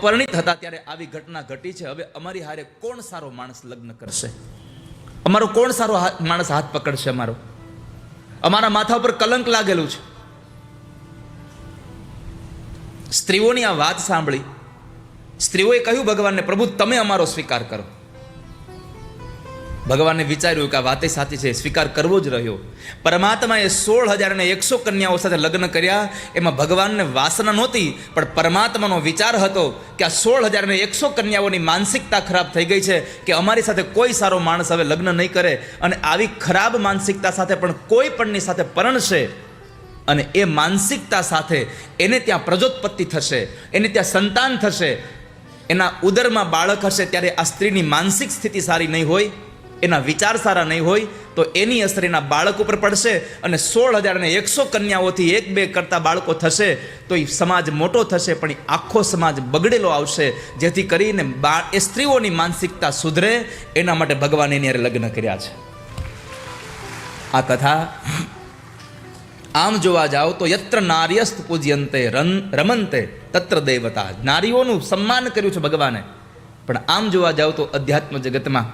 અપરિણિત હતા ત્યારે આવી ઘટના ઘટી છે. હવે અમારી હારે કોણ સારો માણસ લગ્ન કરશે? અમારો કોણ સારો માણસ હાથ પકડશે? અમારા માથા ઉપર કલંક લાગેલું છે. સ્ત્રીઓની આ વાત સાંભળી સ્ત્રીઓએ કહ્યું ભગવાનને, પ્રભુ તમે અમારો સ્વીકાર કરો. ભગવાનને વિચાર્યું કે આ વાતે સાચી છે, સ્વીકાર કરવો જ રહ્યો. પરમાત્માએ 16,100 કન્યાઓ સાથે લગ્ન કર્યા. એમાં ભગવાનને વાસના નહોતી, પણ પરમાત્માનો વિચાર હતો કે આ 16,100 કન્યાઓની માનસિકતા ખરાબ થઈ ગઈ છે કે અમારી સાથે કોઈ સારો માણસ હવે લગ્ન નહીં કરે, અને આવી ખરાબ માનસિકતા સાથે પણ કોઈ પણની સાથે પરણશે અને એ માનસિકતા સાથે એને ત્યાં પ્રજોત્પત્તિ થશે, એને ત્યાં સંતાન થશે, એના ઉદરમાં બાળક હશે, ત્યારે આ સ્ત્રીની માનસિક સ્થિતિ સારી નહીં હોય, એના વિચાર સારા નહીં હોય, તો એની અસર એના બાળક ઉપર પડશે. અને 16,100 કન્યાઓથી 1-2 કરતા બાળકો થશે તો એ સમાજ મોટો થશે, પણ એ આખો સમાજ બગડેલો આવશે. જેથી કરીને એ સ્ત્રીઓની માનસિકતા સુધરે એના માટે ભગવાને એની હારે લગ્ન કર્યા છે. આ કથા આમ જોવા જાઓ તો યત્ર નાર્યસ્ત પૂજ્યંતે રમંતે તત્ર દેવતા, નારીઓનું સન્માન કર્યું છે ભગવાને. પણ આમ જોવા જાઓ તો અધ્યાત્મ જગતમાં,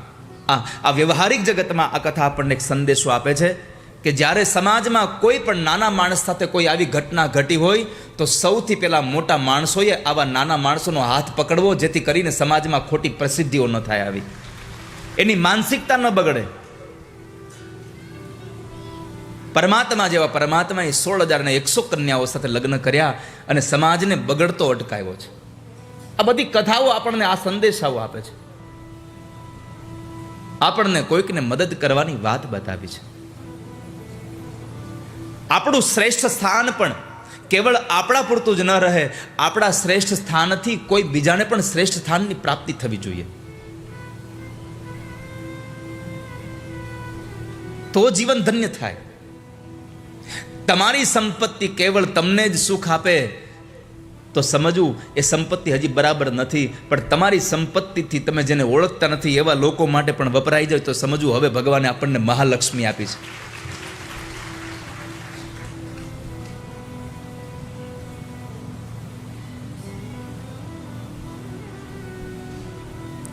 આ વ્યવહારિક જગતમાં આ કથા આપણને એક સંદેશો આપે છે કે જ્યારે સમાજમાં કોઈ પણ નાના માણસ સાથે કોઈ આવી ઘટના ઘટી હોય તો સૌથી પહેલાં મોટા માણસોએ આવા નાના માણસોનો હાથ પકડવો, જેથી કરીને સમાજમાં ખોટી પ્રસિદ્ધિઓ ન થાય, આવી એની માનસિકતા ન બગડે. પરમાત્મા જેવા પરમાત્માએ 16,100 કન્યાઓ સાથે લગ્ન કર્યા અને સમાજને બગડતો અટકાવ્યો છે. આ બધી કથાઓ આપણને આ સંદેશાઓ આપે છે, આપણને કોઈકને મદદ કરવાની વાત બતાવી છે. આપણું શ્રેષ્ઠ સ્થાન પણ કેવળ આપણા પૂરતું જ ન રહે, આપણા શ્રેષ્ઠ સ્થાનથી કોઈ બીજાને પણ શ્રેષ્ઠ સ્થાનની પ્રાપ્તિ થવી જોઈએ. તો જીવન ધન્ય થાય. તમારી સંપત્તિ કેવળ તમને જ સુખ આપે તો સમજવું એ સંપત્તિ હજી બરાબર નથી, પણ તમારી સંપત્તિથી તમે જેને ઓળખતા નથી એવા લોકો માટે પણ વપરાઈ જાય તો સમજવું હવે ભગવાને આપણને મહાલક્ષ્મી આપી છે.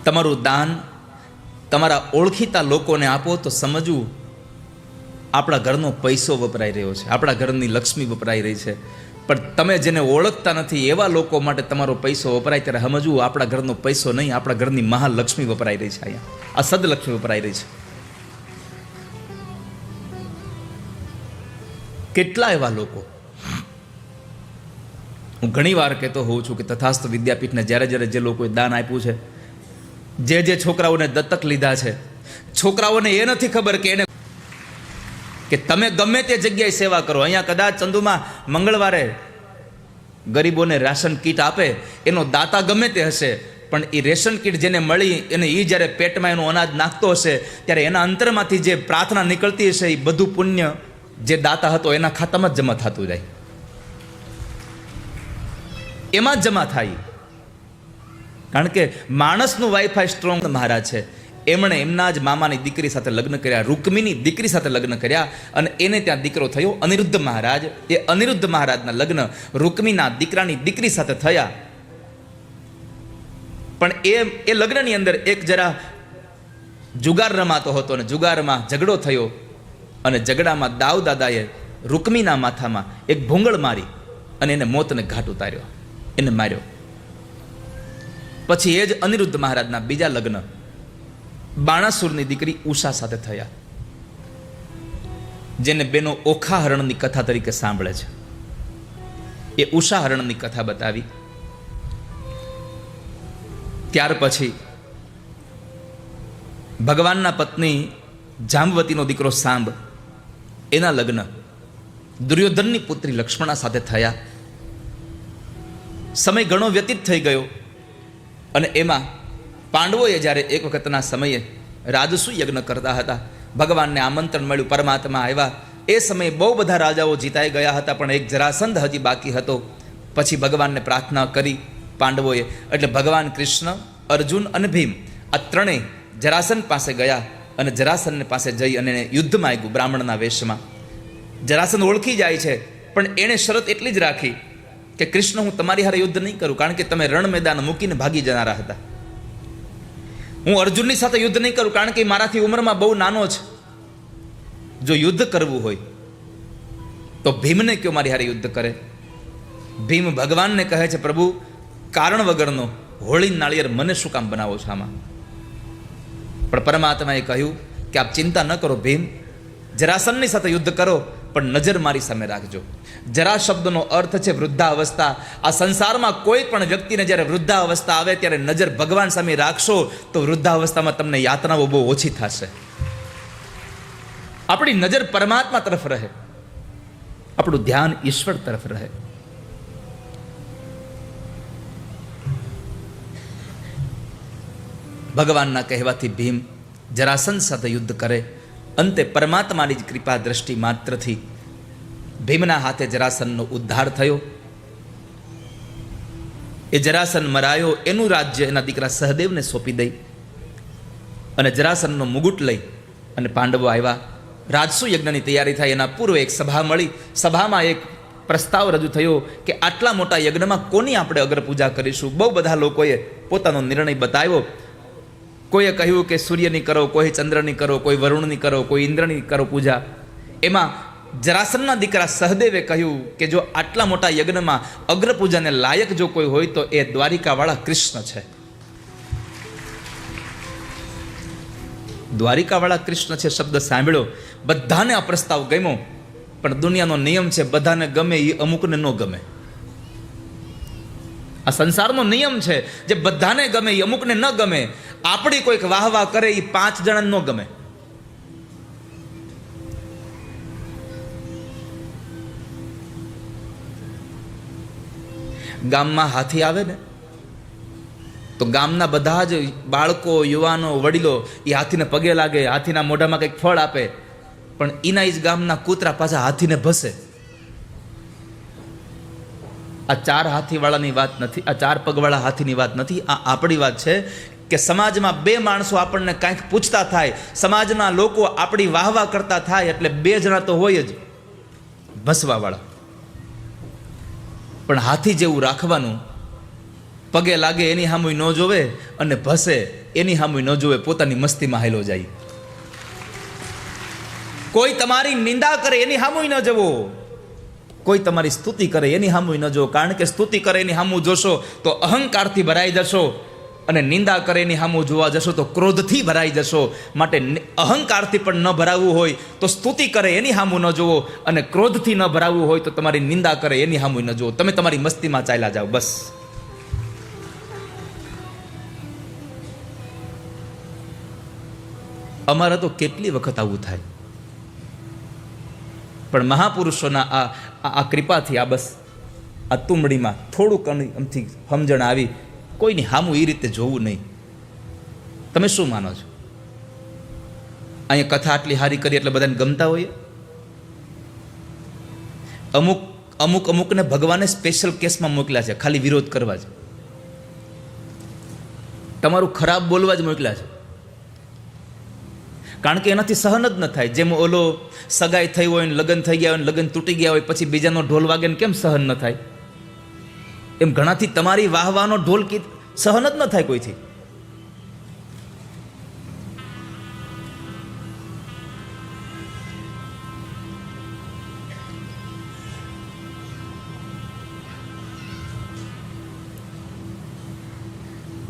તમારું દાન તમારા ઓળખીતા લોકોને આપો તો સમજવું આપણા ઘરનો પૈસો વપરાઈ રહ્યો છે, આપણા ઘરની લક્ષ્મી વપરાઈ રહી છે. પણ તમે જેને ઓળખતા નથી એવા લોકો માટે તમારો પૈસો વપરાય ત્યારે સમજવું આપણા ઘરનો પૈસો નહીં, આપણા ઘરની મહાલક્ષ્મી વપરાઈ રહી છે. અહીંયા આ સદલક્ષ્મી વપરાઈ રહી છે. કેટલા એવા લોકો, હું ઘણી વાર કહેતો હોઉં છું કે તથાસ્ત વિદ્યાપીઠને જ્યારે જ્યારે જે લોકોએ દાન આપ્યું છે, જે છોકરાઓને દત્તક લીધા છે, છોકરાઓને એ નથી ખબર કે તમે ગમે તે જગ્યાએ સેવા કરો. અહીંયા કદાચ ચંદુમાં મંગળવારે ગરીબોને રાશન કીટ આપે એનો દાતા ગમે તે હશે, પણ એ રેશન કીટ જેને મળી અને એ જ્યારે પેટમાં એનું અનાજ નાખતો હશે ત્યારે એના અંતરમાંથી જે પ્રાર્થના નીકળતી હશે એ બધું પુણ્ય જે દાતા હતો એના ખાતામાં જ જમા થતું જાય, એમાં જ જમા થાય. કારણ કે માણસનું વાઈફાઈ સ્ટ્રોંગ મહારાજ છે. એમણે એમના જ મામાની દીકરી સાથે લગ્ન કર્યા, રૂકમીની દીકરી સાથે લગ્ન કર્યા, અને એને ત્યાં દીકરો થયો અનિરુદ્ધ મહારાજ. એ અનિરુદ્ધ મહારાજના લગ્ન રૂકમીના દીકરાની દીકરી સાથે થયા. પણ એ લગ્નની અંદર એક જરા જુગાર રમાતો હતો અને જુગારમાં ઝઘડો થયો, અને ઝઘડામાં દાવ દાદાએ રૂકમીના માથામાં એક ભૂંગળ મારી અને એને મોતને ઘાટ ઉતાર્યો, એને માર્યો. પછી એ જ અનિરુદ્ધ મહારાજના બીજા લગ્ન બાણાસુરની દીકરી ઉષા સાથે થયા, જેને બેનો ઓખા હરણની કથા તરીકે સાંભળે છે. એ ઉષા હરણની કથા બતાવી. ત્યાર પછી ભગવાનના પત્ની જાંબવતીનો દીકરો સાંબ, એના લગ્ન દુર્યોધનની પુત્રી લક્ષ્મણા સાથે થયા. સમય ઘણો વ્યતીત થઈ ગયો અને એમાં પાંડવોએ જ્યારે એક વખતના સમયે રાજસુ યજ્ઞ કરતા હતા, ભગવાનને આમંત્રણ મળ્યું, પરમાત્મા આવ્યા. એ સમયે બહુ બધા રાજાઓ જીતાઈ ગયા હતા, પણ એક જરાસંધ હજી બાકી હતો. પછી ભગવાનને પ્રાર્થના કરી પાંડવોએ, એટલે ભગવાન કૃષ્ણ, અર્જુન અને ભીમ આ ત્રણેય જરાસંધ પાસે ગયા અને જરાસંધને પાસે જઈ અને યુદ્ધમાં આવ્યું બ્રાહ્મણના વેશમાં. જરાસંધ ઓળખી જાય છે, પણ એણે શરત એટલી જ રાખી કે કૃષ્ણ હું તમારી હારે યુદ્ધ નહીં કરું, કારણ કે તમે રણ મેદાન મૂકીને ભાગી જનારા હતા. હું અર્જુનની સાથે યુદ્ધ નહીં કરું, કારણ કે મારાથી ઉંમરમાં બહુ નાનો છે. જો યુદ્ધ કરવું હોય તો ભીમને કયો મારી હારે યુદ્ધ કરે. ભીમ ભગવાનને કહે છે, પ્રભુ કારણ વગરનો હોળી નાળિયેર મને શું કામ બનાવો છો આમાં? પણ પરમાત્માએ કહ્યું કે આપ ચિંતા ન કરો ભીમ, જરાસનની સાથે યુદ્ધ કરો પણ નજર મારી સામે રાખજો. જરા શબ્દનો અર્થ છે વૃદ્ધાવસ્થા. આ સંસારમાં કોઈ પણ વ્યક્તિને જ્યારે વૃદ્ધાવસ્થા આવે ત્યારે નજર ભગવાન સામે રાખશો તો વૃદ્ધાવસ્થામાં તમને યાતનાઓ બહુ ઓછી થશે. આપણી નજર પરમાત્મા તરફ રહે, આપણું ધ્યાન ઈશ્વર તરફ રહે. ભગવાનના કહેવાથી ભીમ જરાસંધ સાથે યુદ્ધ કરે. અંતે પરમાત્માની જ કૃપા દ્રષ્ટિ માત્રથી ભીમના હાથે જરાસનનો ઉદ્ધાર થયો. એ જરાસન મરાયો, એનું રાજ્ય એના દીકરા સહદેવને સોંપી દઈ અને જરાસનનો મુગુટ લઈ અને પાંડવો આવ્યા. રાજસુ યજ્ઞની તૈયારી થાય એના પૂર્વે એક સભા મળી. સભામાં એક પ્રસ્તાવ રજૂ થયો કે આટલા મોટા યજ્ઞમાં કોની આપણે અગ્ર પૂજા કરીશું? બહુ બધા લોકોએ પોતાનો નિર્ણય બતાવ્યો. કોઈએ કહ્યું કે સૂર્યની કરો, કોઈ ચંદ્રની કરો, કોઈ વરુણની કરો, કોઈ ઇન્દ્રની કરો પૂજા. એમાં જરાસનના દીકરા સહદેવે કહ્યું કે જો આટલા મોટા યજ્ઞમાં અગ્ર પૂજાને લાયક જો કોઈ હોય તો એ દ્વારિકાવાળા કૃષ્ણ છે. દ્વારિકાવાળા કૃષ્ણ છે શબ્દ સાંભળ્યો, બધાને આ પ્રસ્તાવ ગમ્યો. પણ દુનિયાનો નિયમ છે, બધાને ગમે એ અમુકને ન ગમે. આ સંસારનો નિયમ છે, જે બધાને ગમે એ અમુકને ન ગમે. આપણી કોઈક વાહ વાહ કરે એ 5 જણાને ન ગમે. ગામમાં હાથી આવે ને તો ગામના બધા જ બાળકો, યુવાનો, વડીલો એ હાથીને પગે લાગે, હાથીના મોઢામાં કંઈક ફળ આપે. પણ એના જ ગામના કૂતરા પાછા હાથીને ભસે. આ 4 હાથીવાળાની વાત નથી, આ 4 પગવાળા હાથીની વાત નથી. આ આપણી વાત છે કે સમાજમાં 2 માણસો આપણને કાંઈક પૂછતા થાય, સમાજના લોકો આપણી વાહ વાહ કરતા થાય એટલે 2 જણા તો હોય જ ભસવાવાળા. પણ હાથી જેવું રાખવાનું, પગે લાગે એની સામુય ન જોવે અને ભસે એની સામુય ન જોવે, પોતાની મસ્તીમાં હાલ્યો જાય. કોઈ તમારી નિંદા કરે એની સામુય ન જવો, કોઈ તમારી સ્તુતિ કરે એની સામુય ન જવો. કારણ કે સ્તુતિ કરે એની સામું જોશો તો અહંકારથી ભરાઈ જશો, અને નિંદા કરે એની સામું જોવા જશો તો ક્રોધથી ભરાઈ જશો. માટે અહંકારથી પણ ન ભરાવવું હોય તો સ્તુતિ કરે એની સામું ન જોવો, અને ક્રોધથી ન ભરાવવું હોય તો તમારી નિંદા કરે એની સામું ન જોવો. તમે તમારી મસ્તીમાં ચાલ્યા જાઓ બસ. અમારે તો કેટલી વખત આવું થાય, પણ મહાપુરુષોના આ કૃપાથી આ બસ આ તુંબડીમાં થોડુંક આમથી સમજણ આવી. કોઈની હામું એ રીતે જોવું નહીં. તમે શું માનો છો? અહીંયા કથા આટલી સારી કરી એટલે બધાને ગમતા હોઈએ? અમુકને ભગવાને સ્પેશિયલ કેસમાં મોકલ્યા છે, ખાલી વિરોધ કરવા છે, તમારું ખરાબ બોલવા જ મોકલ્યા છે. કારણ કે એનાથી સહન જ ન થાય. જેમ ઓલો સગાઈ થઈ હોય ને લગ્ન થઈ ગયા હોય ને લગ્ન તૂટી ગયા હોય પછી બીજાનો ઢોલ વાગે ને કેમ સહન ન થાય, એમ ઘણાથી તમારી વાહવાનો ઢોલ સહન જ ન થાય કોઈથી.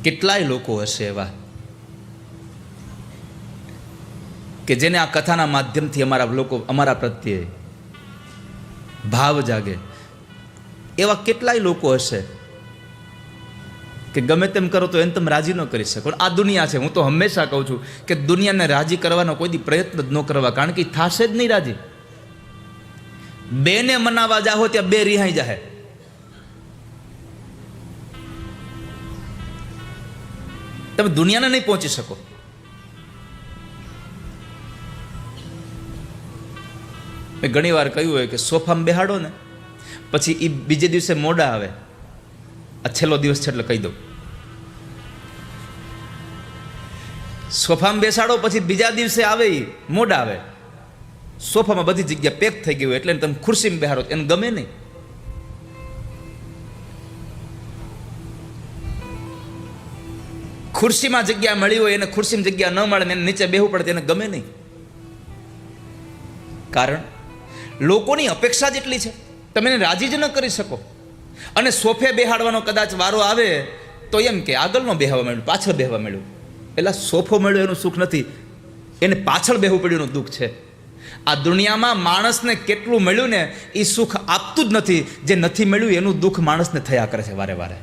કેટલાય લોકો હશે એવા કે જેને આ કથાના માધ્યમથી અમારા પ્રત્યે ભાવ જાગે. એવા કેટલાય લોકો હશે કે ગમે તેમ કરો તો એને તમે રાજી ન કરી શકો. આ દુનિયા છે. હું તો હંમેશા કહું છું કે દુનિયાને રાજી કરવાનો કોઈ દી પ્રયત્ન જ ન કરવા, કારણ કે થશે જ નહીં રાજી. 2 ને મનાવા જાઓ ત્યાં 2 રિહાઈ જાહે. તમે દુનિયાને નહીં પહોંચી શકો. મેં ઘણી વાર કહ્યું હોય કે સોફામાં બેહાડો ને પછી એ બીજે દિવસે મોડા આવે. આ છેલ્લો દિવસ છે એટલે કહી દઉં. સોફામાં બેસાડો પછી બીજા દિવસે આવે એ મોડા આવે. સોફામાં બધી જગ્યા પેક થઈ ગઈ હોય એટલે તમે ખુરશીમાં બેહાડો એને ગમે નહીં. ખુરશીમાં જગ્યા મળી હોય એને ખુરશીમાં જગ્યા ન મળે ને એને નીચે બેહવું પડે તેને ગમે નહીં. કારણ લોકોની અપેક્ષા જ એટલી છે, તમે એને રાજી જ ન કરી શકો. અને સોફે બેહાડવાનો કદાચ વારો આવે તો એમ કે આગળ ન બેહવા મળ્યું, પાછળ બેહવા મળ્યું. એટલે સોફો મળ્યો એનું સુખ નથી, એને પાછળ બેહવું પડ્યું એનું દુઃખ છે. આ દુનિયામાં માણસને કેટલું મળ્યું ને એ સુખ આપતું જ નથી. જે નથી મળ્યું એનું દુઃખ માણસને થયા કરે છે વારે વારે.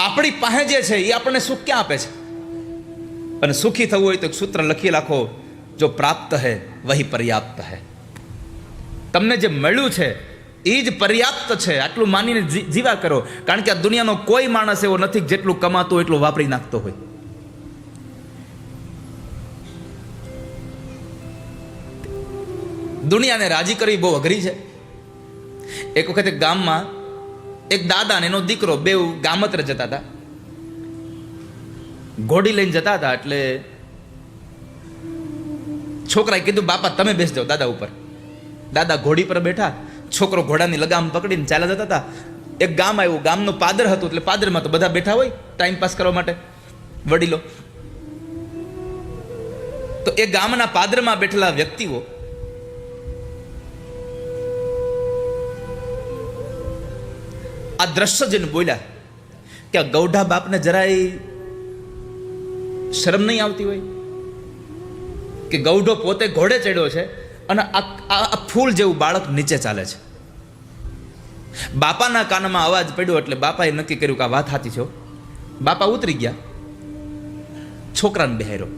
આપણી પાસે જે છે એ આપણને સુખ ક્યાં આપે છે? અને સુખી થવું હોય તો એક સૂત્ર લખી રાખો, જો પ્રાપ્ત હૈ વહી પર્યાપ્ત હૈ. તમને જે મળ્યું છે એ જ પર્યાપ્ત છે, આટલું માનીને જીવા કરો. કારણ કે આ દુનિયાનો કોઈ માણસ એવો નથી જેટલું કમાતો એટલું વાપરી નાખતો હોય. દુનિયાને રાજી કરવી બહુ અઘરી છે. એક વખત એક ગામમાં એક દાદા ને એનો દીકરો બે ગામત્ર જતા હતા. ઘોડી લઈને જતા હતા એટલે છોકરાએ કીધું બાપા તમે બેસી જાઓ દાદા ઉપર. દાદા ઘોડી પર બેઠા, છોકરો ઘોડાની લગામ પકડીને ચાલ્યા જતા હતા. એક ગામ આવ્યું, ગામનું પાદર હતું એટલે પાદરમાં તો બધા બેઠા હોય ટાઈમ પાસ કરવા માટે વડીલો. તો એ ગામના પાદરમાં બેઠેલા વ્યક્તિઓ આ દ્રશ્ય જોઈને બોલ્યા કે આ ગૌઢા બાપને જરાય શરમ નહીં આવતી હોય કે ગૌઢો પોતે ઘોડે ચડ્યો છે અને આ ફૂલ જેવું બાળક નીચે ચાલે છે. બાપાના કાનમાં અવાજ પડ્યો એટલે બાપાએ નક્કી કર્યું કે આ વાત સાચી છે. બાપા ઉતરી ગયા, છોકરાને બેહાર્યો.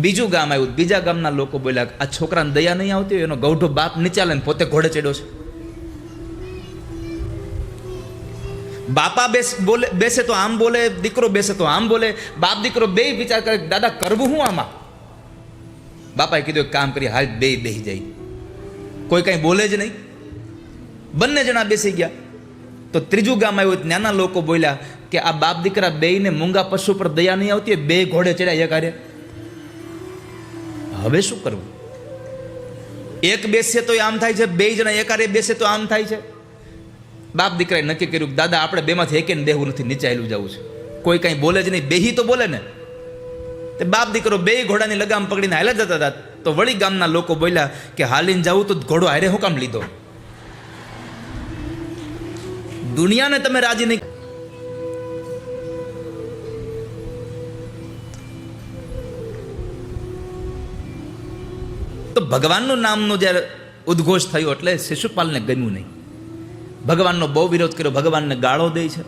બીજું ગામ આવ્યું, બીજા ગામના લોકો બોલ્યા આ છોકરાને દયા નહીં આવતી હોય, એનો ગૌઢો બાપ નીચે ચાલે ને પોતે ઘોડે ચડ્યો છે. બાપા બેસે તો આમ બોલે, દીકરો બેસે તો આમ બોલે. બાપ દીકરો બે વિચાર કરે દાદા કરવું હું આમાં. બાપાએ કીધું એક કામ કરી, હાલ બે બેસી જાય. કોઈ કઈ બોલે જ નહીં, બંને જણા બેસી ગયા. તો ત્રીજું ગામ આવ્યું, નાના લોકો બોલ્યા કે આ બાપ દીકરા બેયને મૂંગા પશુ પર દયા નહીં આવતી, બે ઘોડે ચડ્યા એક હારે, હવે શું કરવું? એક બેસે તો આમ થાય છે, બે જણા એક હારે બેસે તો આમ થાય છે. બાપ દીકરાએ નક્કી કર્યું કે દાદા આપણે બેમાંથી એકે બેહવું નથી, નીચે આવેલું જવું છે. કોઈ કઈ બોલે જ નહીં, બેહી તો બોલે ને. તે બાપ દીકરો બે ઘોડાની લગામ પકડીને હાલ્યા જતા હતા. તો વળી ગામના લોકો બોલ્યા કે હાલીને જવું તો ઘોડો હારે હું કામ લીધો? દુનિયાને તમે રાજી નહીં. તો ભગવાનનું નામનો જ્યારે ઉદ્ઘોષ થયો એટલે શિશુપાલને ગમ્યું નહીં. ભગવાનનો બહુ વિરોધ કર્યો, ભગવાનને ગાળો દે છે,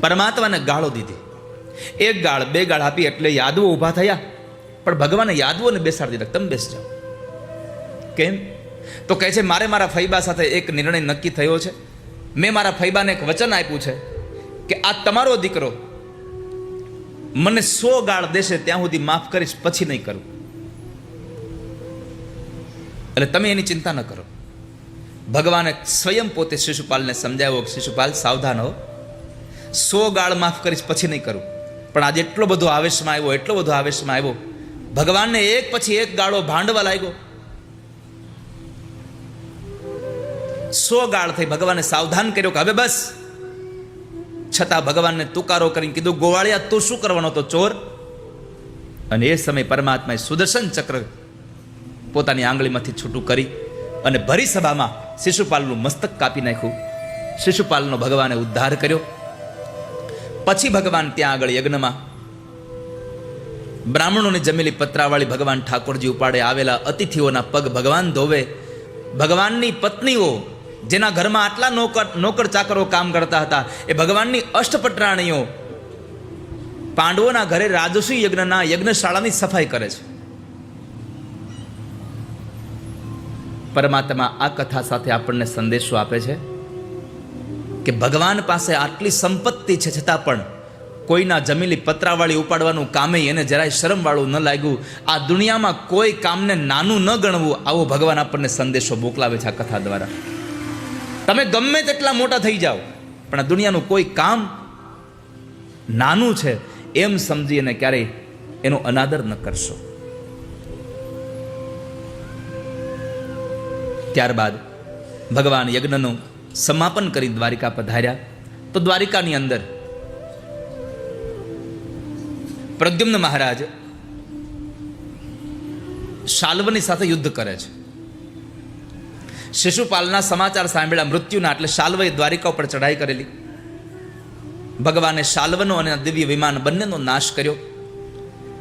પરમાત્માને ગાળો દીધી. એક ગાળ બે ગાળ આપી એટલે યાદવો ઊભા થયા, પણ ભગવાને યાદવોને બેસાડી દીધા, તમે બેસી જાઓ. કેમ? તો કહે છે મારે મારા ફૈબા સાથે એક નિર્ણય નક્કી થયો છે. મેં મારા ફૈબાને એક વચન આપ્યું છે કે આ તમારો દીકરો મને 100 ગાળ દેશે ત્યાં સુધી માફ કરીશ, પછી નહીં કરું. એટલે તમે એની ચિંતા ન કરો. ભગવાને સ્વયં પોતે શિશુપાલને સમજાવ્યો કે શિશુપાલ સાવધાન હો, 100 ગાળ માફ કરીશ પછી નહીં કરું. પણ આજે એટલો બધો આવેશમાં આવ્યો, એટલો બધો આવેશમાં આવ્યો, ભગવાનને એક પછી એક ગાળો ભાંડવા લાગ્યો. 100 ગાળ થઈ, ભગવાને સાવધાન કર્યો કે હવે બસ. છતાં ભગવાનને તુકારો કરીને કીધું ગોવાળિયા તું શું કરવાનો તો ચોર? અને એ સમય પરમાત્માએ સુદર્શન ચક્ર પોતાની આંગળીમાંથી છૂટું કરી અને ભરી સભામાં શિશુપાલનું મસ્તક કાપી નાખ્યું. શિશુપાલનો ભગવાને ઉદ્ધાર કર્યો. પછી ભગવાન ત્યાં આગળ યજ્ઞમાં બ્રાહ્મણોની જમેલી પતરાવાળી ભગવાન ઠાકોરજી ઉપાડે આવેલા અતિથિઓના પગ ભગવાન ધોવે. ભગવાનની પત્નીઓ જેના ઘરમાં આટલા નોકર ચાકરો કામ કરતા હતા એ ભગવાનની અષ્ટપટરાણીઓ પાંડવોના ઘરે રાજસી યજ્ઞના યજ્ઞશાળાની સફાઈ કરે છે. પરમાત્મા આ કથા સાથે આપણને સંદેશો આપે છે કે ભગવાન પાસે આટલી સંપત્તિ છે છતાં પણ કોઈના જમીલી પતરાવાળી ઉપાડવાનું કામે એને જરાય શરમવાળું ન લાગ્યું. આ દુનિયામાં કોઈ કામને નાનું ન ગણવું, આવો ભગવાન આપણને સંદેશો મોકલાવે છે આ કથા દ્વારા. તમે ગમે તેટલા મોટા થઈ જાઓ પણ આ દુનિયાનું કોઈ કામ નાનું છે એમ સમજી અને ક્યારેય એનો અનાદર ન કરશો. ત્યારબાદ ભગવાન યજ્ઞનું સમાપન કરી દ્વારિકા પધાર્યા તો દ્વારિકાની અંદર પ્રદ્યુમ્ન મહારાજ શાલ્વની સાથે યુદ્ધ કરે છે. શિશુપાલના સમાચાર સાંભળ્યા મૃત્યુના, એટલે શાલ્વએ દ્વારિકા ઉપર ચઢાઈ કરેલી. ભગવાને શાલ્વનો અને દિવ્ય વિમાન બંનેનો નાશ કર્યો.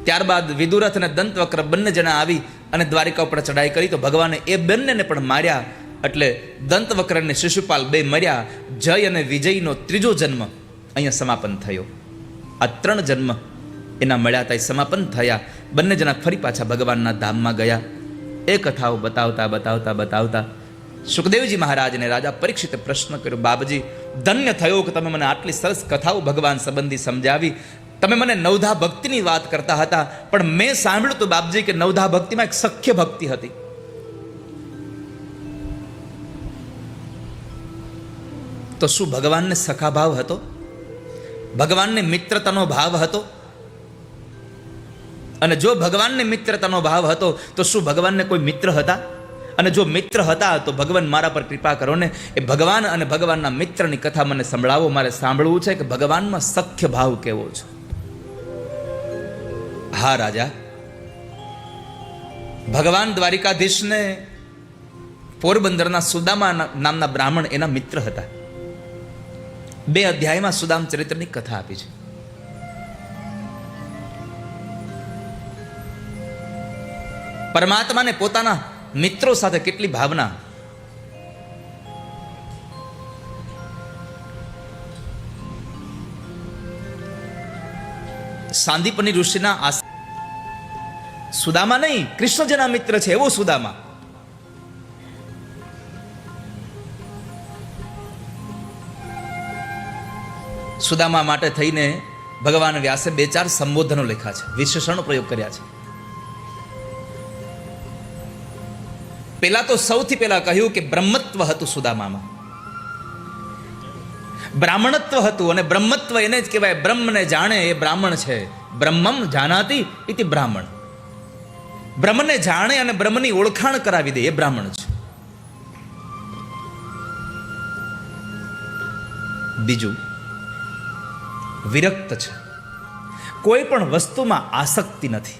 ત્યારબાદ વિદુરથ અને દંતવક્ર બંને જણા આવી અને દ્વારિકા ઉપર ચઢાઈ કરી, તો ભગવાને એ બંનેને પણ માર્યા. એટલે દંતવક્ર અને શિશુપાલ બે મર્યા. જય અને વિજયનો ત્રીજો જન્મ અહીંયા સમાપન થયો. આ 3 જન્મ એના મળ્યા હતા, એ સમાપન થયા. બંને જણા ફરી પાછા ભગવાનના ધામમાં ગયા. એ કથાઓ બતાવતા સુખદેવજી મહારાજને રાજા પરીક્ષિતે પ્રશ્ન કર્યો, બાબજી ધન્ય થયો કે તમે મને આટલી સરસ કથાઓ ભગવાન સંબંધી સમજાવી. તમે મને નવધા ભક્તિની વાત કરતા હતા, પણ મેં સાંભળ્યું હતું બાપજી કે નવધા ભક્તિમાં એક સખ્ય ભક્તિ હતી. તો શું ભગવાનને સખા ભાવ હતો? ભગવાનને મિત્રતાનો ભાવ હતો? અને જો ભગવાનને મિત્રતાનો ભાવ હતો તો શું ભગવાનને કોઈ મિત્ર હતા? અને જો મિત્ર હતા તો ભગવાન મારા પર કૃપા કરો ને, એ ભગવાન અને ભગવાનના મિત્રની કથા મને સંભળાવો. મારે સાંભળવું છે કે ભગવાનમાં સખ્ય ભાવ કેવો છે. હા રાજા, ભગવાન દ્વારિકાધીશને પોરબંદરના સુદામા નામના બ્રાહ્મણ એના મિત્ર હતા. 2 અધ્યાયમાં સુદામ ચરિત્રની કથા આપી છે. પરમાત્માને પોતાના મિત્રો સાથે કેટલી ભાવના. સાંદીપની ઋષિના સુદામા નહીં, કૃષ્ણ જેના મિત્ર છે એવો સુદામા. સુદામા માટે થઈને ભગવાન વ્યાસે 2-4 સંબોધનો લખ્યા છે, વિશેષણો પ્રયોગ કર્યા છે. પેલા તો સૌથી પહેલા કહ્યું કે બ્રહ્મત્વ હતું સુદામામાં, બ્રાહ્મણત્વ હતું. અને બ્રહ્મત્વ એને જ કહેવાય, બ્રહ્મને જાણે એ બ્રાહ્મણ છે. બ્રહ્મમ જાનાતિ ઇતિ બ્રાહ્મણ. બ્રહ્મને જાણે અને બ્રહ્મની ઓળખાણ કરાવી દે એ બ્રાહ્મણ છે. બીજું વિરક્ત છે, કોઈ પણ વસ્તુમાં આસક્તિ નથી.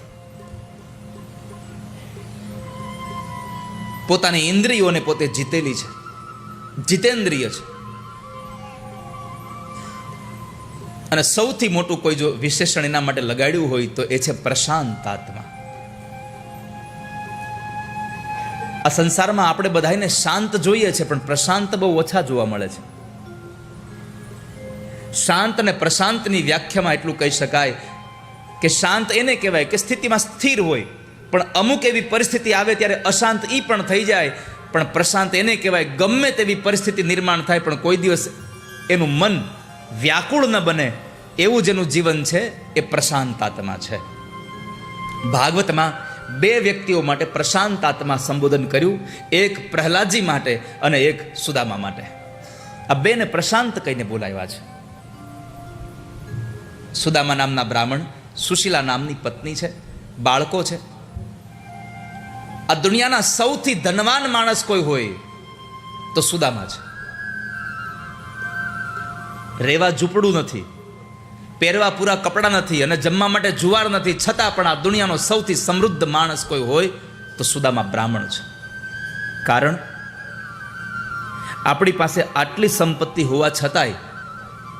પોતાની ઇન્દ્રિયોને પોતે જીતેલી છે, જીતેન્દ્રિય છે. અને સૌથી મોટું કોઈ જો વિશેષણ એના માટે લગાડ્યું હોય તો એ છે પ્રશાંત આત્મા. આ સંસારમાં આપણે બધાને શાંત જોઈએ છે, પણ પ્રશાંત બહુ ઓછા જોવા મળે છે. શાંત અને પ્રશાંતની વ્યાખ્યામાં એટલું કહી શકાય કે શાંત એને કહેવાય કે સ્થિતિમાં સ્થિર હોય, પણ અમુક એવી પરિસ્થિતિ આવે ત્યારે અશાંત ઈ પણ થઈ જાય. પણ પ્રશાંત એને કહેવાય ગમે તેવી પરિસ્થિતિ નિર્માણ થાય પણ કોઈ દિવસ એનું મન વ્યાકુળ ન બને, એવું જેનું જીવન છે એ પ્રશાંત આત્મા છે. ભાગવતમાં 2 વ્યક્તિઓ માટે પ્રશાંત આત્મા સંબોધન કર્યું, એક પ્રહલાદજી માટે અને એક સુદામા માટે. આ 2ને પ્રશાંત કહીને બોલાવ્યા છે. સુદામા નામના બ્રાહ્મણ, સુશીલા નામની પત્ની છે, બાળકો છે. આ દુનિયાના સૌથી ધનવાન માણસ કોઈ હોય તો સુદામા છે. રહેવા ઝૂંપડું નથી, પહેરવા પૂરા કપડાં નથી અને જમવા માટે જુવાર નથી, છતાં પણ આ દુનિયાનો સૌથી સમૃદ્ધ માણસ કોઈ હોય તો સુદામા બ્રાહ્મણ છે. કારણ આપણી પાસે આટલી સંપત્તિ હોવા છતાંય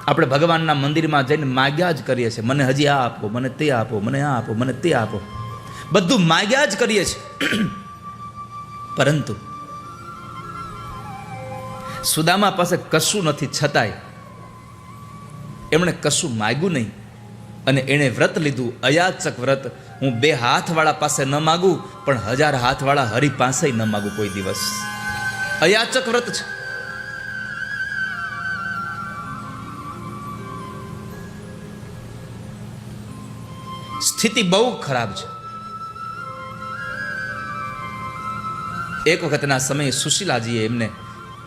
આપણે ભગવાનના મંદિરમાં જઈને માગ્યા જ કરીએ છીએ, મને હજી આ આપો, મને તે આપો, મને આ આપો, મને તે આપો. બધું માગ્યા જ કરીએ છીએ. પરંતુ સુદામા પાસે કશું નથી, છતાંય એમણે કશું માગ્યું નહીં અને એણે વ્રત લીધું, અયાચક વ્રત. હું 2 હાથવાળા પાસે ન માગું, પણ 1000 હાથવાળા હરિ પાસે ન માગું કોઈ દિવસ. અયાચક વ્રત છે. સ્થિતિ બહુ ખરાબ છે. એક વખતના સમયે સુશીલાજીએ એમને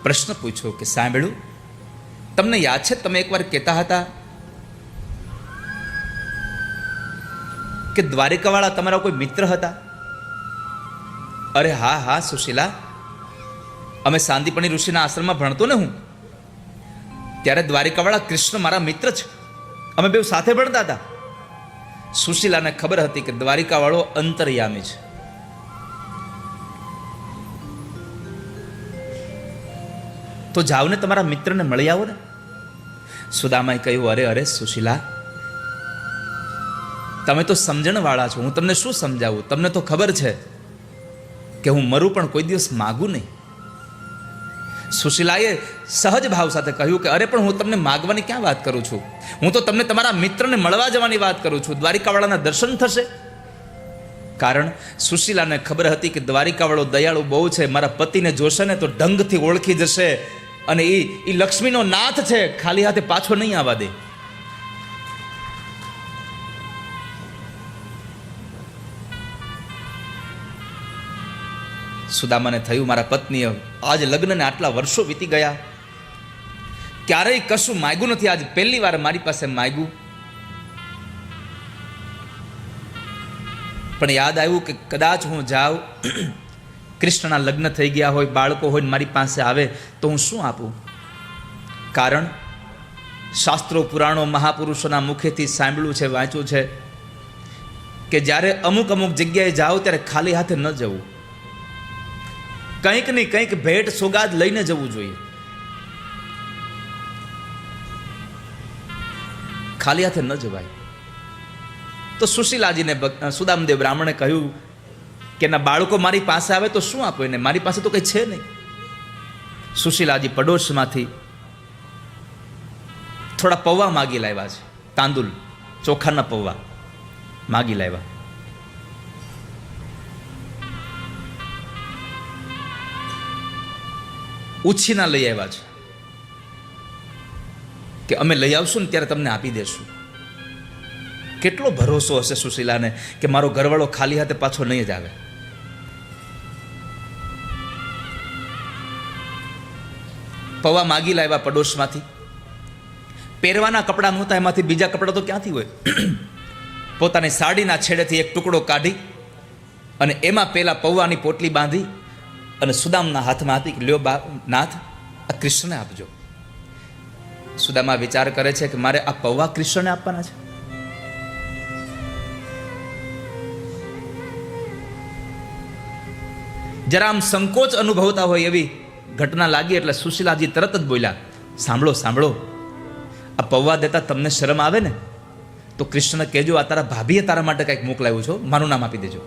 પ્રશ્ન પૂછ્યો કે સાંભળ્યું, તમને યાદ છે તમે એકવાર કહેતા હતા કે દ્વારિકાવાળા તમારા કોઈ મિત્ર હતા? અરે હા હા સુશીલા, અમે સાંદીપની ઋષિના આશ્રમમાં ભણતો ને હું, ત્યારે દ્વારિકાવાળા કૃષ્ણ મારા મિત્ર છે, અમે બે સાથે ભણતા હતા. સુશીલાને ખબર હતી કે દ્વારિકાવાળો અંતર્યામી છે. તો જાઓ ને તમારા મિત્રને મળી આવો ને. સુદામાએ કહ્યું, અરે અરે સુશીલા, તમે તો સમજણવાળા છો, હું તમને શું સમજાવું? તમને તો ખબર છે કે હું મરું પણ કોઈ દિવસ માગું નહીં. સુશીલાએ સહજ ભાવ સાથે કહ્યું કે અરે પણ હું તમને માગવાની ક્યાં વાત કરું છું, હું તો તમને તમારા મિત્રને મળવા જવાની વાત કરું છું. દ્વારિકાવાળાના દર્શન થશે. કારણ સુશીલાને ખબર હતી કે દ્વારિકાવાળો દયાળુ બહુ છે, મારા પતિને જોશે ને તો ઢંગથી ઓળખી જશે, અને એ લક્ષ્મીનો નાથ છે, ખાલી હાથે પાછો નહીં આવવા દે. સુદામાને થયું, મારા પત્નીએ આજ લગ્નને આટલા વર્ષો વીતી ગયા, ક્યારેય કશું માગ્યું નથી, આજ પહેલી વાર મારી પાસે માગ્યું. પણ યાદ આવ્યું કે કદાચ હું જાઉં, કૃષ્ણના લગ્ન થઈ ગયા હોય, બાળકો હોય, મારી પાસે આવે તો હું શું આપું? કારણ શાસ્ત્રો પુરાણો મહાપુરુષોના મુખેથી સાંભળ્યું છે, વાંચ્યું છે કે જ્યારે અમુક અમુક જગ્યાએ જાઓ ત્યારે ખાલી હાથે ન જવું, કંઈક ને કંઈક ભેટ સોગાદ લઈને જવું જોઈએ. ખાલી હાથે ન જવાય. તો સુશીલાજીને સુદામદેવ બ્રાહ્મણે કહ્યું કે ના, બાળકો મારી પાસે આવે તો શું આપો એને, મારી પાસે તો કંઈ છે નહીં. સુશીલાજી પડોશમાંથી થોડા પૌવા માગી લાવ્યા છે, તાંદુલ ચોખાના પૌવા માગી લાવ્યા. ઉછીના લઈ આવ્યા છે કે અમે લઈ આવશું ને ત્યારે તમને આપી દેશું. કેટલો ભરોસો હશે સુશીલાને કે મારો ઘરવાળો ખાલી હાથે પાછો નહીં જ આવે. પૌવા માગી લાવ્યા પડોશમાંથી. પહેરવાના કપડાં નહોતા, એમાંથી બીજા કપડાં તો ક્યાંથી હોય. પોતાની સાડીના છેડેથી એક ટુકડો કાઢી અને એમાં પેલા પૌવાની પોટલી બાંધી અને સુદામના હાથમાં હતી કે લ્યો નાથ, આ કૃષ્ણને આપજો. સુદામા વિચાર કરે છે કે મારે આ પૌવા કૃષ્ણને આપવાના છે. જરા આમ સંકોચ અનુભવતા હોય એવી ઘટના લાગી એટલે સુશીલાજી તરત જ બોલ્યા, સાંભળો સાંભળો, આ પૌવા દેતા તમને શરમ આવે ને તો કૃષ્ણને કહેજો આ તારા ભાભીએ તારા માટે કંઈક મોકલાવ્યું છો, મારું નામ આપી દેજો.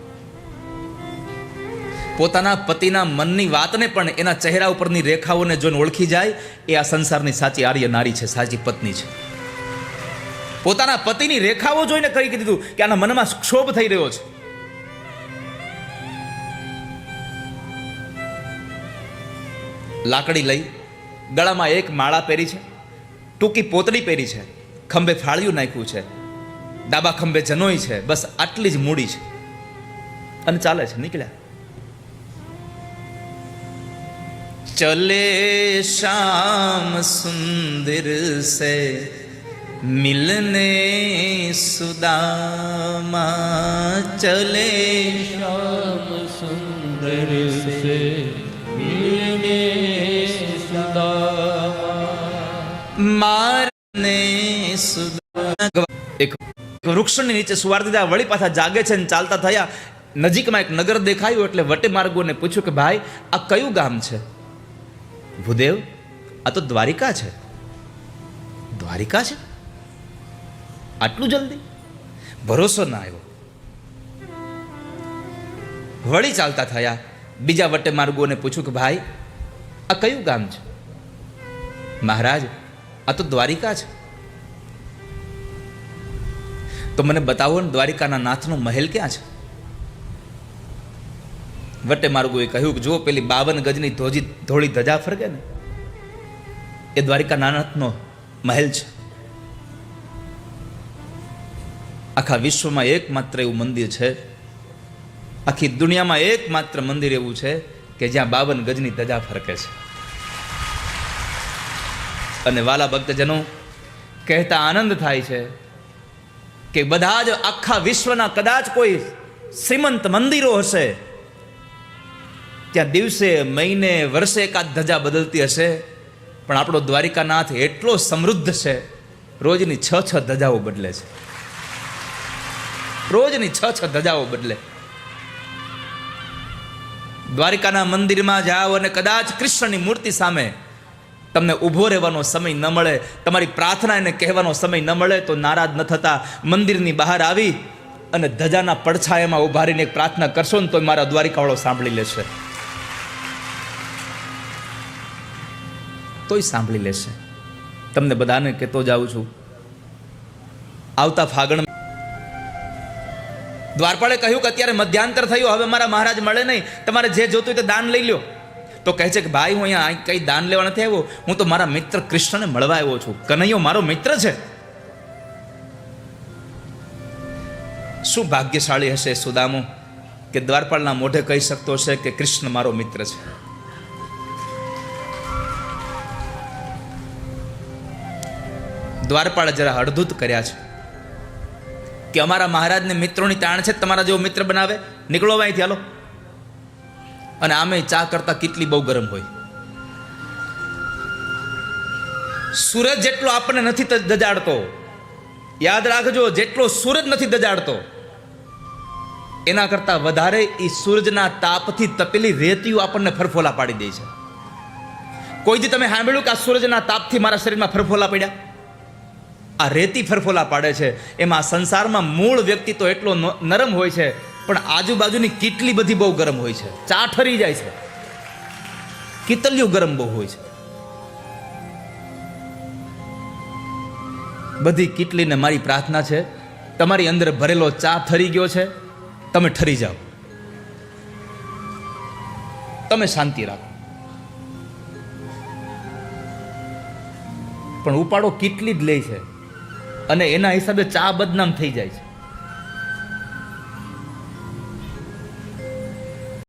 પોતાના પતિના મનની વાતને પણ એના ચહેરા ઉપરની રેખાઓને જોઈને ઓળખી જાય એ આ સંસારની સાચી આર્ય નારી છે, સાચી પત્ની છે. પોતાના પતિની રેખાઓ જોઈને કહી દીધું કે આના મનમાં ક્ષોભ થઈ રહ્યો છે. લાકડી લઈ ગળામાં એક માળા પહેરી છે, ટૂંકી પોતળી પહેરી છે, ખંભે ફાળિયું નાખ્યું છે, ડાબા ખંભે જનોઈ છે, બસ આટલી જ મૂડી છે અને ચાલે છે. નીકળ્યા. ચલે શામ સુંદર સે મિલને સુદામા, ચલે श्याम सुंदर से मिलने सुदामा, મારને સુદામા. એક વૃક્ષની નીચે સુવાર દીધા, વળી પાછા જાગે છે ને ચાલતા થયા. નજીકમાં એક નગર દેખાયું એટલે વટે માર્ગોને પૂછ્યું કે ભાઈ આ કયું ગામ છે? ભૂદેવ, આ તો દ્વારિકા છે. દ્વારિકા છે? આટલું જલ્દી? ભરોસો ના આવ્યો. વળી ચાલતા થયા, બીજા વટે માર્ગોને પૂછ્યું કે ભાઈ આ કયું ગામ છે? મહારાજ, આ તો દ્વારિકા છે. તો મને બતાવો ને દ્વારિકાના નાથનો મહેલ ક્યાં છે? વટે માર્ગોએ કહ્યું કે જો પેલી 52 ગજની ધોળી ધજા ફરકે ને એ દ્વારિકા નાથનો મહેલ છે. આખા વિશ્વમાં એકમાત્ર એવું મંદિર છે, આખી દુનિયામાં એકમાત્ર મંદિર એવું છે કે જ્યાં 52 ગજની ધજા ફરકે છે. અને વાલા ભક્તજનો, કહેતા આનંદ થાય છે કે બધા જ આખા વિશ્વના કદાચ કોઈ શ્રીમંત મંદિરો હશે, ત્યાં દિવસે મહિને વર્ષે એકાદ ધજા બદલતી હશે, પણ આપણો દ્વારિકાનાથ એટલો સમૃદ્ધ છે, રોજની 6 ધજાઓ બદલે છે. રોજની 6 ધજાઓ બદલે. દ્વારિકાના મંદિરમાં જાઓ અને કદાચ કૃષ્ણની મૂર્તિ સામે તમને ઊભો રહેવાનો સમય ન મળે, તમારી પ્રાર્થના એને કહેવાનો સમય ન મળે, તો નારાજ ન થતા મંદિરની બહાર આવી અને ધજાના પડછાયામાં ઊભા રહીને એક પ્રાર્થના કરશો ને તો મારા દ્વારિકાવાળો સાંભળી લેશે. તોય સાંભળી લેશે. તમને બધાને કહેતો જાઉં છું, આવતા ફાગણ દ્વારપાળે કહ્યું કે અત્યારે મધ્યાંતર થયું, હવે મારા મહારાજ મળે નહીં, તમારે જે જોતું હોય તે દાન લઈ લો. તો કહે છે કે ભાઈ હું અહીંયા કંઈ દાન લેવા નથી આવ્યો, હું તો મારા મિત્ર કૃષ્ણને મળવા આવ્યો છું. કનૈયો મારો મિત્ર છે. શું ભાગ્યશાળી હશે સુદામો કે દ્વારપાળના મોઢે કહી શકતો હશે કે કૃષ્ણ મારો મિત્ર છે. દ્વારપાળે જરા અડધૂત કર્યા છે કે અમારા મહારાજને મિત્રોની તાણ છે, તમારા જેવો મિત્ર બનાવે, નીકળો અહીંથી, હાલો. અને આમે ચા કરતા કેટલી બહુ ગરમ હોય. સૂરજ જેટલો આપણને નથી દજાડતો, યાદ રાખજો, જેટલો સૂરજ નથી દજાડતો એના કરતા વધારે એ સૂરજના તાપથી તપેલી રેતીઓ આપણને ફરફોલા પાડી દે છે. કોઈથી તમે સાંભળ્યું કે આ સૂરજના તાપથી મારા શરીરમાં ફરફોલા પડ્યા? આ રેતી ફરફોલા પાડે છે. એમાં સંસારમાં મૂળ વ્યક્તિ તો એટલો નરમ હોય છે, પણ આજુબાજુની કેટલી બધી બહુ ગરમ હોય છે. ચા ઠરી જાય છે, કિતલિયું ગરમ બહુ હોય છે. બધી કેટલીને મારી પ્રાર્થના છે, તમારી અંદર ભરેલો ચા ઠરી ગયો છે, તમે ઠરી જાઓ, તમે શાંતિ રાખો. પણ ઉપાડો કેટલી જ લે છે અને એના હિસાબે ચા બદનામ થઈ જાય છે.